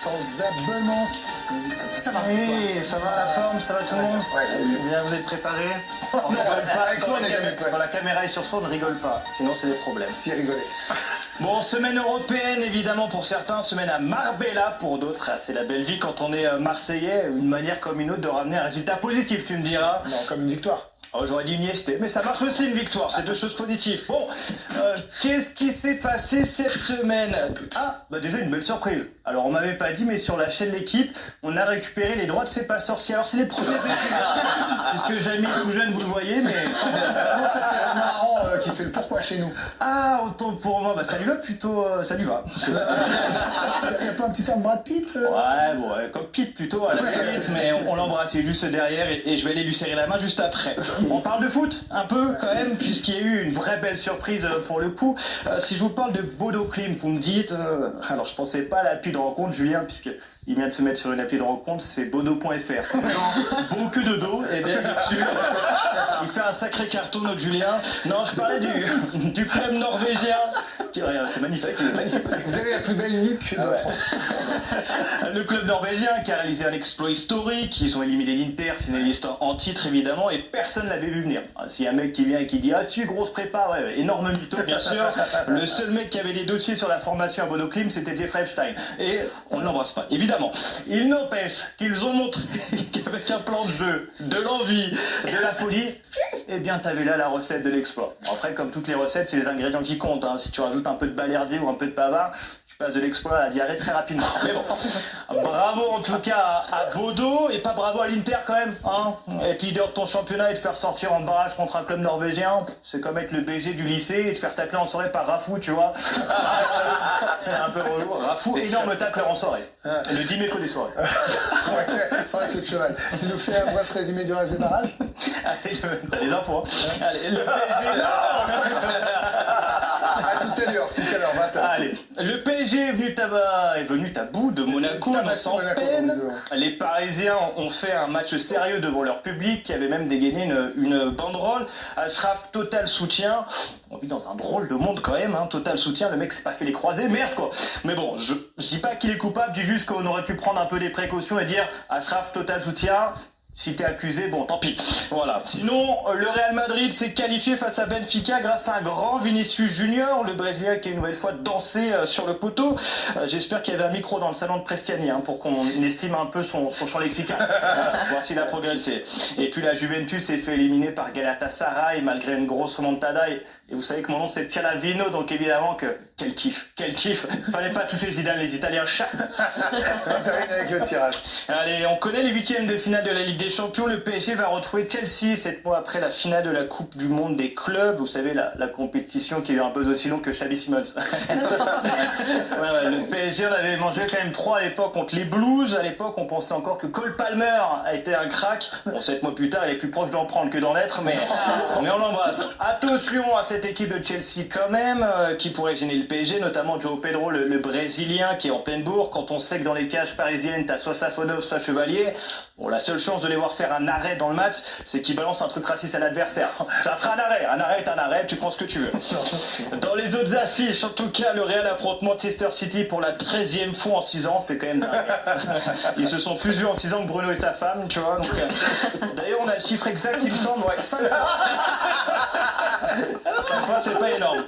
sans abonnement. Ça va. Oui, ça va la forme, ça va tout le monde. Ouais. Bien, vous êtes préparés? On Non, rigole pas. avec toi, on n'est jamais prêt. Quand la caméra est sur soi, on ne rigole pas. Sinon, c'est des problèmes. Si rigoler. Bon, semaine européenne, évidemment, pour certains. Semaine à Marbella, pour d'autres. C'est la belle vie quand on est Marseillais. Une manière comme une autre de ramener un résultat positif, tu me diras. Non, comme une victoire. Oh, j'aurais dit Iniesta, mais ça marche aussi une victoire, c'est deux choses positives. Bon, qu'est-ce qui s'est passé cette semaine? Ah, bah déjà une belle surprise. Alors on m'avait pas dit, mais sur la chaîne L'équipe, on a récupéré les droits de C'est pas sorcier. Alors c'est les premiers épisodes, puisque Jamie est tout jeune, vous le voyez, mais... Non, ça c'est marrant qui fait le pourquoi chez nous. Ah, autant pour moi, bah ça lui va plutôt, ça lui va. Il n'y a pas un petit terme Brad Pitt Ouais, bon, comme Pete plutôt à la limite, mais on l'embrasse, il est juste derrière et je vais aller lui serrer la main juste après. On parle de foot, un peu quand même, puisqu'il y a eu une vraie belle surprise pour le coup. Si je vous parle de Bodo Klimt, vous me dites, alors je pensais pas à l'appli de rencontre, Julien, puisque il vient de se mettre sur une appli de rencontre, c'est bodo.fr. Beau que de dos, et bien dessus, il fait un sacré carton, notre Julien. Non, je parlais du club norvégien. C'est magnifique, il est magnifique. Vous avez la plus belle nuque de France. Le club norvégien qui a réalisé un exploit historique, ils ont éliminé l'Inter, finaliste en titre évidemment, et personne l'avait vu venir. S'il y a un mec qui vient et qui dit « Ah si, grosse prépa, ouais, énorme mytho bien sûr », le seul mec qui avait des dossiers sur la formation à Bodo Klimt, c'était Jeffrey Epstein. Et on ne l'embrasse pas, évidemment. Il n'empêche qu'ils ont montré qu'avec un plan de jeu, de l'envie, de la folie, eh bien t'avais là la recette de l'exploit. Après, comme toutes les recettes, c'est les ingrédients qui comptent. Hein. Si tu rajoutes un peu de balerdier ou un peu de pavard, passe de l'exploit à la diarrhée très rapidement. Mais bon, bravo en tout cas à Bodo, et pas bravo à l'Inter quand même. Hein. Être leader de ton championnat et te faire sortir en barrage contre un club norvégien, c'est comme être le BG du lycée et te faire tacler en soirée par Rafou, tu vois. C'est un peu relou. Rafou, énorme tacleur en soirée. Le 10 méco des soirées. Ouais, c'est vrai que le cheval. Tu nous fais un bref résumé du reste des barrages? Allez, t'as des infos. Hein. Allez, le PSG... À tout à l'heure, 20h. Allez, le PSG est venu à bout de Monaco, non sans peine. Les Parisiens ont fait un match sérieux devant leur public, qui avait même dégainé une banderole. Achraf, total soutien. On vit dans un drôle de monde quand même, hein. Total soutien, le mec s'est pas fait les croisés, merde quoi. Mais bon, je dis pas qu'il est coupable, je dis juste qu'on aurait pu prendre un peu des précautions et dire Achraf, total soutien. Si t'es accusé, bon, tant pis. Voilà. Sinon, le Real Madrid s'est qualifié face à Benfica grâce à un grand Vinicius Junior, le Brésilien qui a une nouvelle fois dansé sur le poteau. J'espère qu'il y avait un micro dans le salon de Prestiani hein, pour qu'on estime un peu son champ lexical, voir s'il a progressé. Et puis la Juventus s'est fait éliminer par Galatasaray malgré une grosse remontada. Et vous savez que mon nom c'est Tialavino, donc évidemment que quel kiff. Fallait pas toucher Zidane, les Italiens chat. Termine avec le tirage. Allez, on connaît les huitièmes de finale de la Ligue des Champions. Le PSG va retrouver Chelsea 7 mois après la finale de la Coupe du Monde des clubs. Vous savez, la compétition qui est un peu aussi longue que Xavi Simons. Le PSG, on avait mangé quand même 3 à l'époque contre les Blues. À l'époque, on pensait encore que Cole Palmer a été un crack. Bon, 7 mois plus tard, il est plus proche d'en prendre que d'en être, mais on l'embrasse. Attention à cette équipe de Chelsea quand même, qui pourrait gêner le PSG, notamment João Pedro, le Brésilien, qui est en pleine bourre. Quand on sait que dans les cages parisiennes, t'as soit Safonov, soit Chevalier, bon, la seule chance de les voir faire un arrêt dans le match, c'est qu'ils balancent un truc raciste à l'adversaire. Ça fera un arrêt est un arrêt, tu prends ce que tu veux. Dans les autres affiches, en tout cas, le Real affronte Manchester City pour la 13e fois en 6 ans, c'est quand même dingue. Ils se sont plus vus en 6 ans que Bruno et sa femme, tu vois. D'ailleurs, on a le chiffre exact, il me semble, ouais, 5 fois. 5 fois, c'est pas énorme.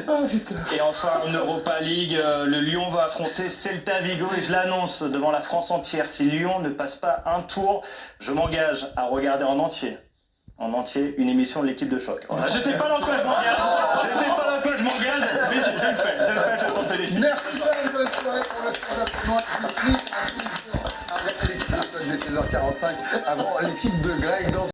Oh putain. Et enfin en Europa League, le Lyon va affronter Celta Vigo et je l'annonce devant la France entière, si Lyon ne passe pas un tour, je m'engage à regarder en entier une émission de l'équipe de choc. Voilà. Je sais pas dans quoi je m'engage, mais je le fais, je tente les filles. Merci Fred, bonne soirée pour le sport absolument exclusif. À regarder l'équipe de choc dès 16h45 avant l'équipe de Greg dans